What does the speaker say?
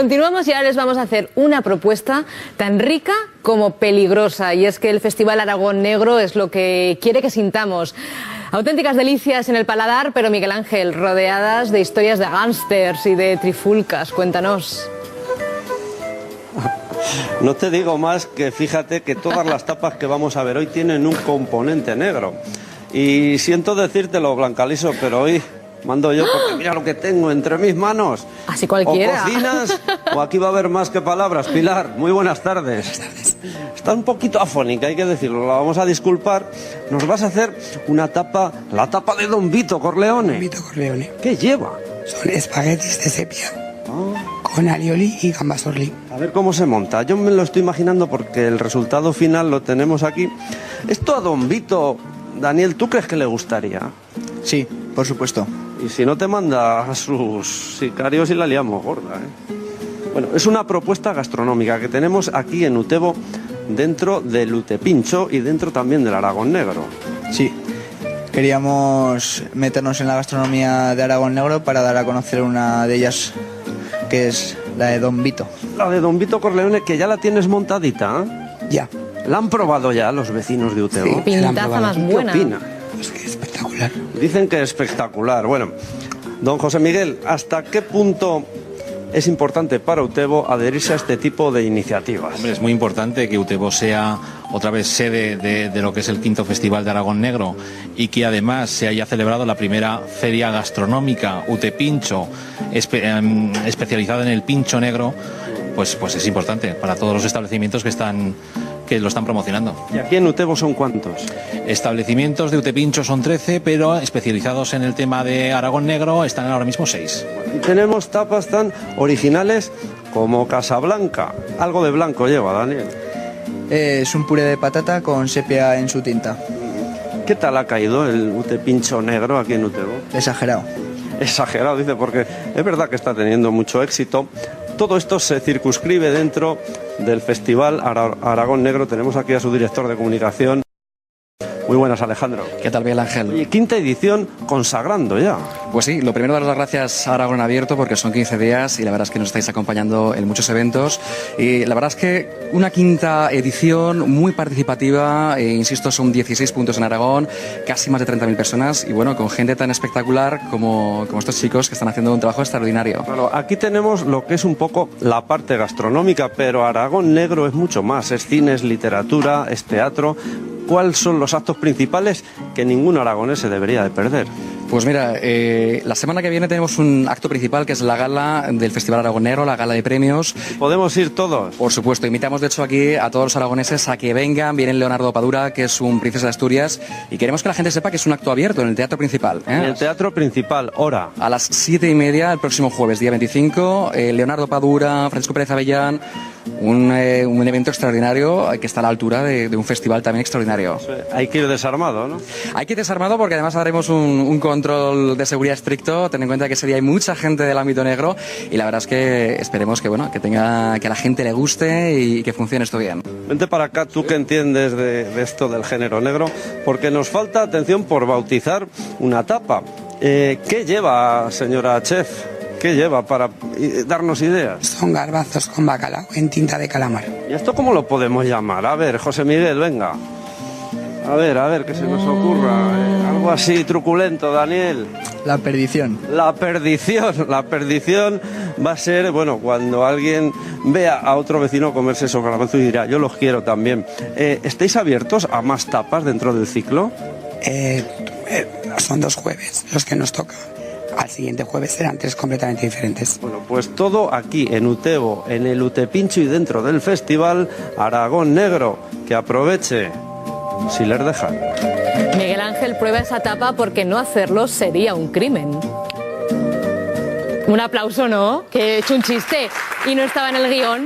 Continuamos y ahora les vamos a hacer una propuesta tan rica como peligrosa, y es que el Festival Aragón Negro es lo que quiere que sintamos. Auténticas delicias en el paladar, pero Miguel Ángel, rodeadas de historias de gángsters y de trifulcas. Cuéntanos. No te digo más que fíjate que todas las tapas que vamos a ver hoy tienen un componente negro. Y siento decírtelo, Blancaliso, pero hoy mando yo porque mira lo que tengo entre mis manos. Así cualquiera. O cocinas o aquí va a haber más que palabras. Pilar, muy buenas tardes. Buenas tardes. Está un poquito afónica, hay que decirlo, la vamos a disculpar. Nos vas a hacer una tapa, la tapa de Don Vito Corleone. Don Vito Corleone. ¿Qué lleva? Son espaguetis de sepia con alioli y gambas orlí. A ver cómo se monta. Yo me lo estoy imaginando porque el resultado final lo tenemos aquí. Esto a Don Vito, Daniel, ¿tú crees que le gustaría? Sí, por supuesto. Y si no te manda a sus sicarios y la liamos gorda, ¿eh? Bueno, es una propuesta gastronómica que tenemos aquí en Utebo, dentro del Utepincho y dentro también del Aragón Negro. Sí, queríamos meternos en la gastronomía de Aragón Negro para dar a conocer una de ellas, que es la de Don Vito. La de Don Vito Corleone, que ya la tienes montadita, ¿eh? Ya. ¿La han probado ya los vecinos de Utebo? Sí. Pintaza más buena. ¿Qué opina? Es que es espectacular. Dicen que es espectacular. Bueno, don José Miguel, ¿hasta qué punto es importante para Utebo adherirse a este tipo de iniciativas? Hombre, es muy importante que Utebo sea otra vez sede de lo que es el quinto Festival de Aragón Negro y que además se haya celebrado la primera feria gastronómica Utepincho especializada en el pincho negro. Pues es importante para todos los establecimientos que lo están promocionando. ¿Y aquí en Utebo son cuántos? Establecimientos de Utepincho son 13, pero especializados en el tema de Aragón Negro están ahora mismo 6. Y tenemos tapas tan originales como Casablanca. Algo de blanco lleva, Daniel. Es un puré de patata con sepia en su tinta. ¿Qué tal ha caído el Utepincho negro aquí en Utebo? Exagerado. Exagerado, dice, porque es verdad que está teniendo mucho éxito. Todo esto se circunscribe dentro del Festival Aragón Negro. Tenemos aquí a su director de comunicación. Muy buenas, Alejandro. ¿Qué tal, Miguel Ángel? Y quinta edición consagrando ya. Pues sí, lo primero, daros las gracias a Aragón Abierto porque son 15 días y la verdad es que nos estáis acompañando en muchos eventos. Y la verdad es que una quinta edición muy participativa, insisto, son 16 puntos en Aragón, casi más de 30.000 personas y bueno, con gente tan espectacular como estos chicos que están haciendo un trabajo extraordinario. Bueno, aquí tenemos lo que es un poco la parte gastronómica, pero Aragón Negro es mucho más. Es cine, es literatura, es teatro. ¿Cuáles son los actos principales que ningún aragonés se debería de perder? Pues mira, la semana que viene tenemos un acto principal que es la gala del Festival Aragón Negro, la gala de premios. ¿Podemos ir todos? Por supuesto, invitamos de hecho aquí a todos los aragoneses a que vengan. Viene Leonardo Padura, que es un princesa de Asturias, y queremos que la gente sepa que es un acto abierto en el teatro principal. En el teatro principal, hora. A las 7:30 el próximo jueves, día 25, Leonardo Padura, Francisco Pérez Avellán, un evento extraordinario que está a la altura de un festival también extraordinario. Hay que ir desarmado, ¿no? Hay que ir desarmado porque además haremos un control de seguridad estricto. Ten en cuenta que ese día hay mucha gente del ámbito negro y la verdad es que esperemos que que a la gente le guste y que funcione esto bien. Vente para acá, tú que entiendes de esto del género negro, porque nos falta atención por bautizar una tapa. ¿Qué lleva, señora chef? ¿Qué lleva para darnos ideas? Son garbazos con bacalao en tinta de calamar. ¿Y esto cómo lo podemos llamar? A ver, José Miguel, venga. A ver, que se nos ocurra. Algo así truculento, Daniel. La perdición. La perdición va a ser, bueno, cuando alguien vea a otro vecino comerse esos garbanzos y dirá, yo los quiero también. ¿Estáis abiertos a más tapas dentro del ciclo? Son 2 jueves los que nos toca. Al siguiente jueves serán 3 completamente diferentes. Bueno, pues todo aquí en Utebo, en el Utepincho y dentro del Festival Aragón Negro. Que aproveche, si les dejan. Miguel Ángel prueba esa tapa porque no hacerlo sería un crimen. Un aplauso, ¿no? Que he hecho un chiste y no estaba en el guión.